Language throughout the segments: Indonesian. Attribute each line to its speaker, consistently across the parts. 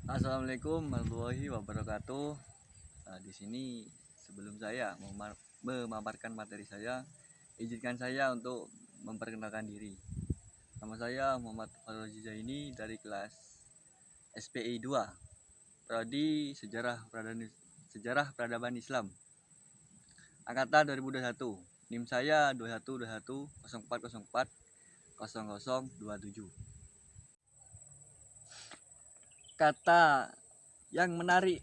Speaker 1: Assalamualaikum warahmatullahi wabarakatuh. Di sini sebelum saya memaparkan materi saya, izinkan saya untuk memperkenalkan diri. Nama saya Muhammad Farrozi Zaini dari kelas SPI 2, Prodi Sejarah Peradaban Islam, angkatan 2021. NIM saya 2121 0404 0027. Kata yang menarik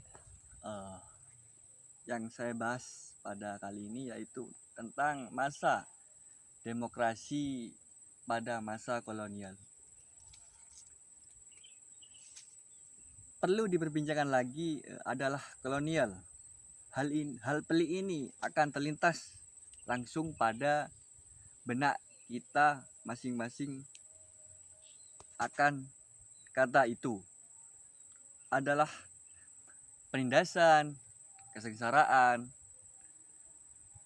Speaker 1: yang saya bahas pada kali ini yaitu tentang masa demokrasi pada masa kolonial. Perlu diperbincangkan lagi adalah kolonial. Hal pelik ini akan terlintas langsung pada benak kita masing-masing akan kata itu adalah penindasan, kesengsaraan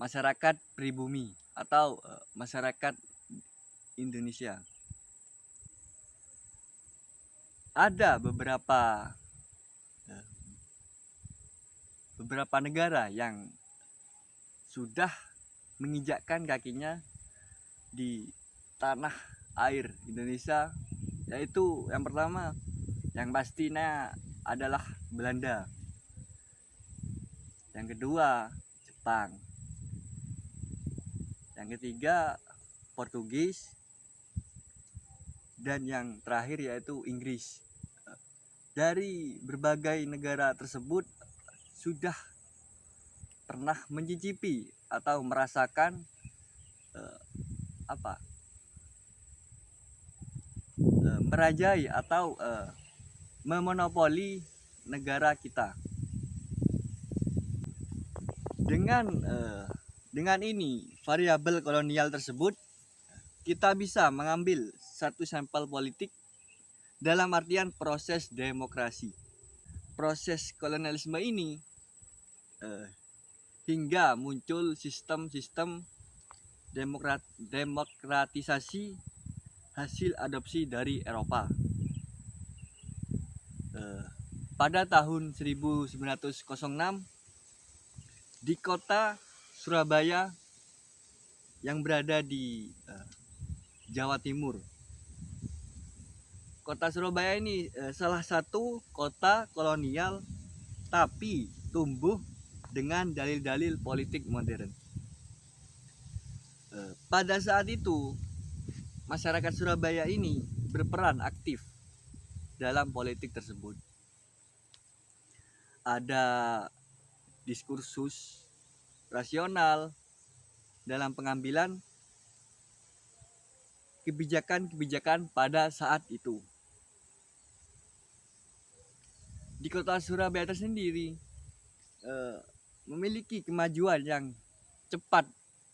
Speaker 1: masyarakat pribumi atau masyarakat Indonesia. Ada beberapa negara yang sudah menginjakkan kakinya di tanah air Indonesia, yaitu yang pertama yang pastinya adalah Belanda, yang kedua Jepang, yang ketiga Portugis, dan yang terakhir yaitu Inggris. Dari berbagai negara tersebut sudah pernah mencicipi atau merasakan merajai atau memonopoli negara kita. Dengan ini variabel kolonial tersebut, kita bisa mengambil satu sampel politik dalam artian proses demokrasi. Proses kolonialisme ini hingga muncul sistem-sistem demokratisasi hasil adopsi dari Eropa. Pada tahun 1906 di kota Surabaya yang berada di Jawa Timur. Kota Surabaya ini salah satu kota kolonial tapi tumbuh dengan dalil-dalil politik modern. Pada saat itu masyarakat Surabaya ini berperan aktif dalam politik tersebut. Ada diskursus rasional dalam pengambilan kebijakan-kebijakan pada saat itu. Di kota Surabaya tersendiri memiliki kemajuan yang cepat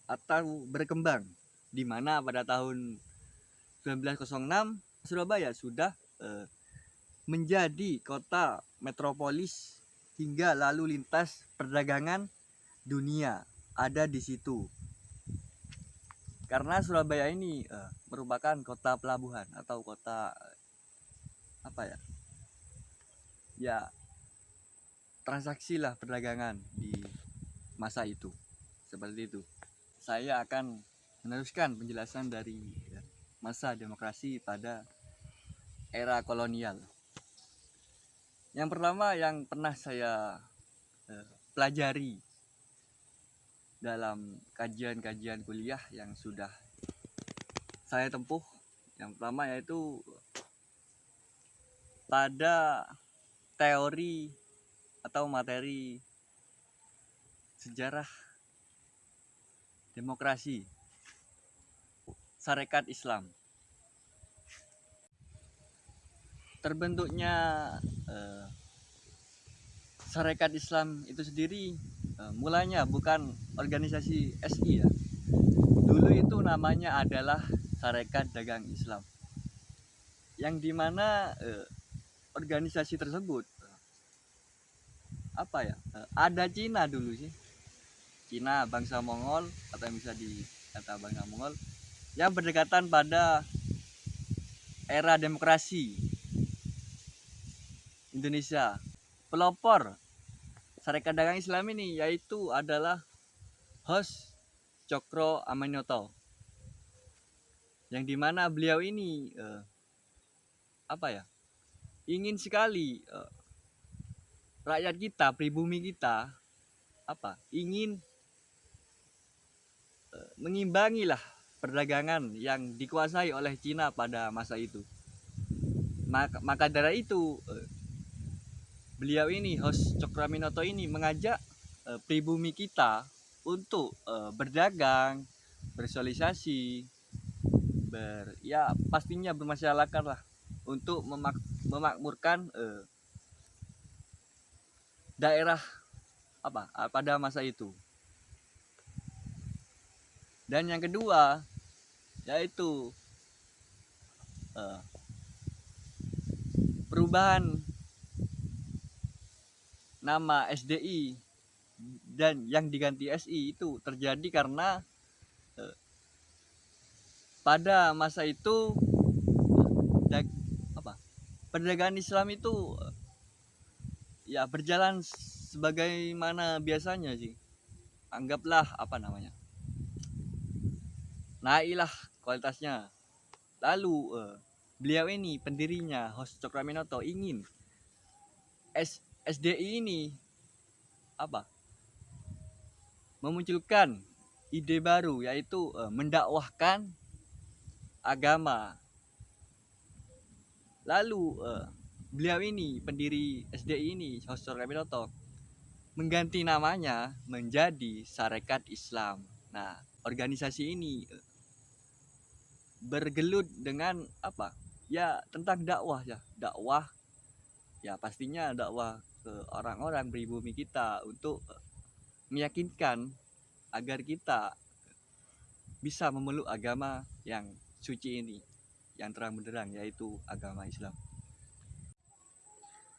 Speaker 1: atau berkembang, di mana pada tahun 1906 Surabaya sudah menjadi kota metropolis hingga lalu lintas perdagangan dunia ada di situ. Karena Surabaya ini merupakan kota pelabuhan atau kota transaksi lah perdagangan di masa itu. Seperti itu. Saya akan meneruskan penjelasan dari masa demokrasi pada era kolonial. Yang pertama yang pernah saya pelajari dalam kajian-kajian kuliah yang sudah saya tempuh, yang pertama yaitu pada teori atau materi sejarah demokrasi Sarekat Islam. Terbentuknya Sarekat Islam itu sendiri mulanya bukan organisasi SI ya. Dulu itu namanya adalah Sarekat Dagang Islam, yang dimana organisasi tersebut ada Cina dulu sih, Cina bangsa Mongol atau yang bisa dikata bangsa Mongol yang berdekatan pada era demokrasi. Indonesia. Pelopor Sarekat Dagang Islam ini yaitu adalah Hos Cokro Aminoto, yang dimana beliau ini ingin sekali rakyat kita, pribumi kita ingin mengimbangi lah perdagangan yang dikuasai oleh Cina pada masa itu. Maka dari itu beliau ini, Hos Cokroaminoto ini, mengajak pribumi kita untuk berdagang, bersosialisasi, pastinya bermasyarakat lah, untuk memakmurkan daerah pada masa itu. Dan yang kedua yaitu perubahan nama SDI dan yang diganti SI itu terjadi karena pada masa itu perdagangan Islam itu ya berjalan sebagaimana biasanya sih. Anggaplah naiklah kualitasnya. Lalu beliau ini, pendirinya Hos Cokroaminoto, ingin SDI ini memunculkan ide baru, yaitu mendakwahkan agama. Lalu beliau ini, pendiri SDI ini, Hos Cokroaminoto, mengganti namanya menjadi Sarekat Islam. Nah, organisasi ini bergelut dengan tentang dakwah pastinya dakwah ke orang-orang pribumi kita untuk meyakinkan agar kita bisa memeluk agama yang suci ini, yang terang benderang, yaitu agama Islam.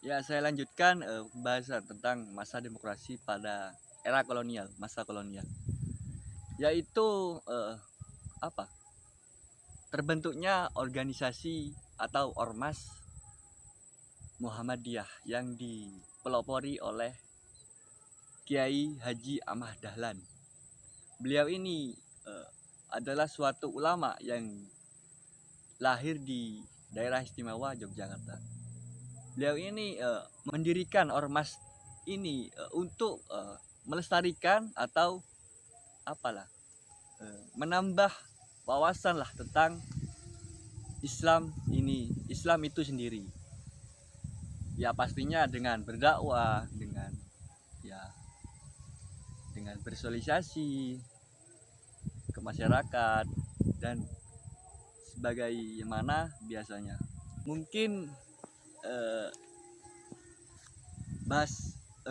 Speaker 1: Ya, saya lanjutkan pembahasan tentang masa demokrasi pada era kolonial, masa kolonial, yaitu terbentuknya organisasi atau ormas Muhammadiyah yang dipelopori oleh Kiai Haji Ahmad Dahlan. Beliau ini adalah suatu ulama yang lahir di daerah istimewa Yogyakarta. Beliau ini mendirikan ormas ini untuk melestarikan atau menambah wawasan lah tentang Islam itu sendiri. Ya, pastinya dengan berdakwah, dengan bersosialisasi ke masyarakat dan sebagaimana biasanya. Mungkin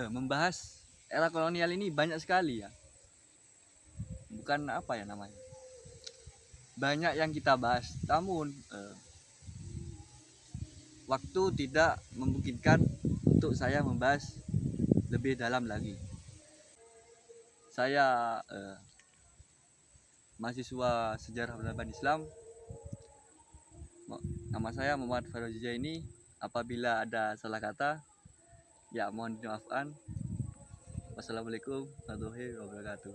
Speaker 1: membahas era kolonial ini banyak sekali ya. Bukan banyak yang kita bahas, namun waktu tidak memungkinkan untuk saya membahas lebih dalam lagi. Saya mahasiswa sejarah peradaban Islam. Nama saya Muhammad Farozi Jaini. Apabila ada salah kata, ya mohon dimaafkan. Wassalamualaikum warahmatullahi wabarakatuh.